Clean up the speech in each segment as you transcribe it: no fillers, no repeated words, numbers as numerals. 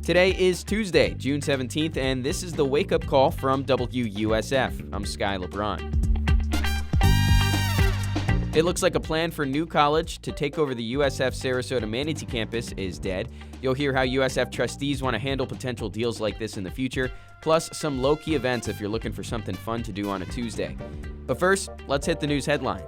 Today is Tuesday, June 17th, and this is the wake-up call from WUSF. I'm Sky LeBron. It looks like a plan for New College to take over the USF Sarasota-Manatee campus is dead. You'll hear how USF trustees want to handle potential deals like this in the future, plus some low-key events if you're looking for something fun to do on a Tuesday. But first, let's hit the news headlines.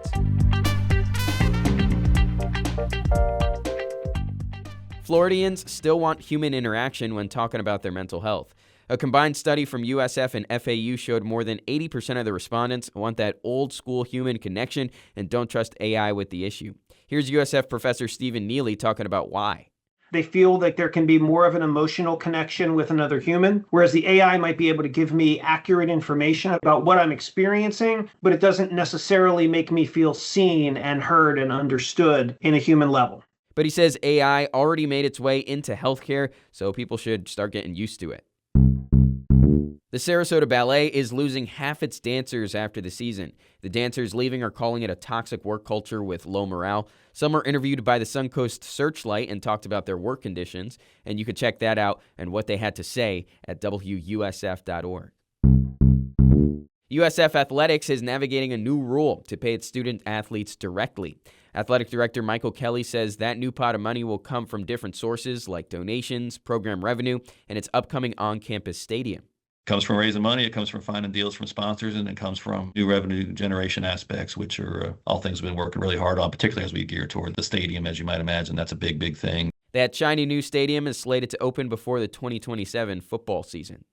Floridians still want human interaction when talking about their mental health. A combined study from USF and FAU showed more than 80% of the respondents want that old-school human connection and don't trust AI with the issue. Here's USF professor Stephen Neely talking about why. They feel like there can be more of an emotional connection with another human, whereas the AI might be able to give me accurate information about what I'm experiencing, but it doesn't necessarily make me feel seen and heard and understood in a human level. But he says AI already made its way into healthcare, so people should start getting used to it. The Sarasota Ballet is losing half its dancers after the season. The dancers leaving are calling it a toxic work culture with low morale. Some were interviewed by the Suncoast Searchlight and talked about their work conditions, and you could check that out and what they had to say at WUSF.org. USF Athletics is navigating a new rule to pay its student athletes directly. Athletic Director Michael Kelly says that new pot of money will come from different sources like donations, program revenue, and its upcoming on-campus stadium. It comes from raising money, it comes from finding deals from sponsors, and it comes from new revenue generation aspects, which are all things we've been working really hard on, particularly as we gear toward the stadium, as you might imagine. That's a big, big thing. That shiny new stadium is slated to open before the 2027 football season.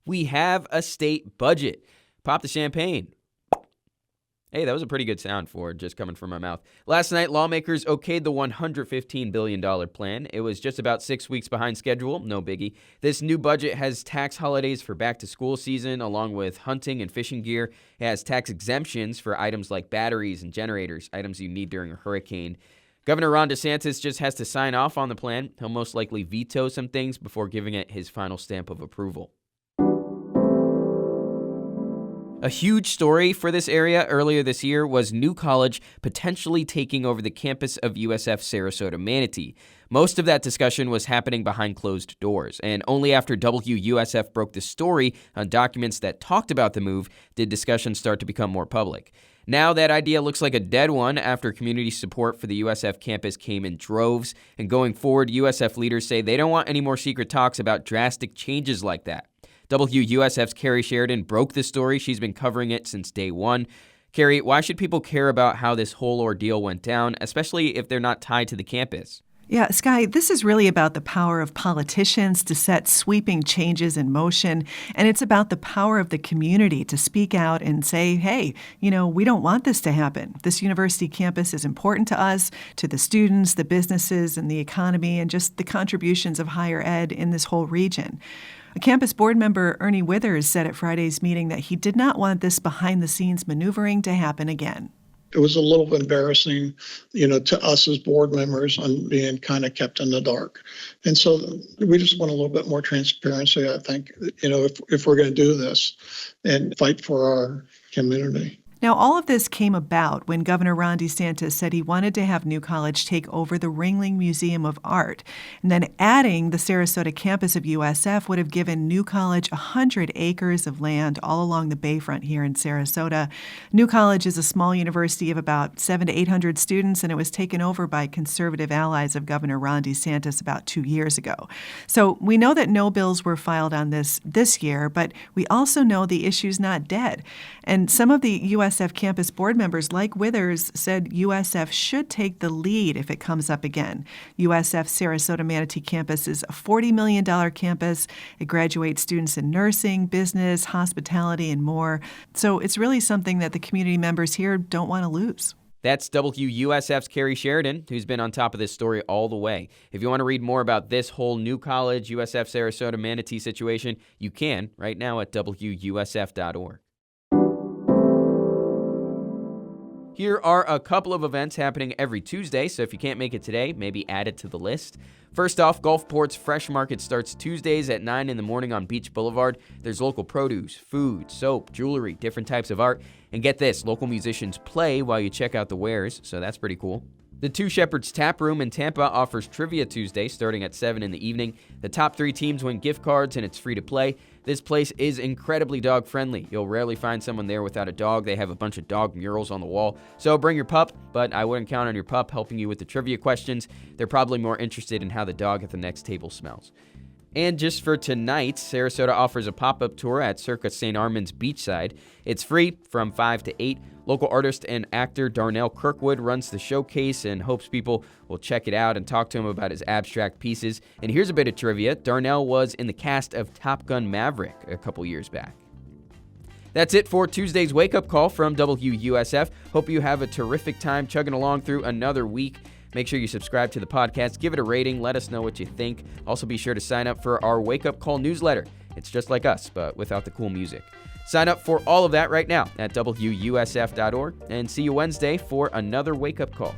We have a state budget. Pop the champagne. Hey, that was a pretty good sound for it, just coming from my mouth. Last night, lawmakers okayed the $115 billion plan. It was just about 6 weeks behind schedule, no biggie. This new budget has tax holidays for back-to-school season, along with hunting and fishing gear. It has tax exemptions for items like batteries and generators, items you need during a hurricane. Governor Ron DeSantis just has to sign off on the plan. He'll most likely veto some things before giving it his final stamp of approval. A huge story for this area earlier this year was New College potentially taking over the campus of USF Sarasota-Manatee. Most of that discussion was happening behind closed doors, and only after WUSF broke the story on documents that talked about the move did discussions start to become more public. Now that idea looks like a dead one after community support for the USF campus came in droves, and going forward, USF leaders say they don't want any more secret talks about drastic changes like that. WUSF's Carrie Sheridan broke the story. She's been covering it since day one. Carrie, why should people care about how this whole ordeal went down, especially if they're not tied to the campus? Yeah, Sky, this is really about the power of politicians to set sweeping changes in motion, and it's about the power of the community to speak out and say, hey, we don't want this to happen. This university campus is important to us, to the students, the businesses, and the economy, and just the contributions of higher ed in this whole region. A campus board member, Ernie Withers, said at Friday's meeting that he did not want this behind-the-scenes maneuvering to happen again. It was a little to us as board members on being kind of kept in the dark. And so we just want a little bit more transparency, I think, if we're going to do this and fight for our community. Now, all of this came about when Governor Ron DeSantis said he wanted to have New College take over the Ringling Museum of Art. And then adding the Sarasota campus of USF would have given New College 100 acres of land all along the bayfront here in Sarasota. New College is a small university of about 700 to 800 students, and it was taken over by conservative allies of Governor Ron DeSantis about 2 years ago. So we know that no bills were filed on this year, but we also know the issue's not dead. And some of the USF campus board members, like Withers, said USF should take the lead if it comes up again. USF Sarasota-Manatee campus is a $40 million campus. It graduates students in nursing, business, hospitality, and more. So it's really something that the community members here don't want to lose. That's WUSF's Carrie Sheridan, who's been on top of this story all the way. If you want to read more about this whole New College USF Sarasota-Manatee situation, you can right now at WUSF.org. Here are a couple of events happening every Tuesday, so if you can't make it today, maybe add it to the list. First off, Gulfport's Fresh Market starts Tuesdays at 9 in the morning on Beach Boulevard. There's local produce, food, soap, jewelry, different types of art. And get this, local musicians play while you check out the wares, so that's pretty cool. The Two Shepherds Tap Room in Tampa offers Trivia Tuesday starting at 7 in the evening. The top 3 teams win gift cards and it's free to play. This place is incredibly dog friendly. You'll rarely find someone there without a dog. They have a bunch of dog murals on the wall. So bring your pup, but I wouldn't count on your pup helping you with the trivia questions. They're probably more interested in how the dog at the next table smells. And just for tonight, Sarasota offers a pop-up tour at Circa St. Armand's Beachside. It's free from 5 to 8. Local artist and actor Darnell Kirkwood runs the showcase and hopes people will check it out and talk to him about his abstract pieces. And here's a bit of trivia. Darnell was in the cast of Top Gun Maverick a couple years back. That's it for Tuesday's Wake Up Call from WUSF. Hope you have a terrific time chugging along through another week. Make sure you subscribe to the podcast, give it a rating, let us know what you think. Also be sure to sign up for our Wake Up Call newsletter. It's just like us, but without the cool music. Sign up for all of that right now at WUSF.org, and see you Wednesday for another Wake Up Call.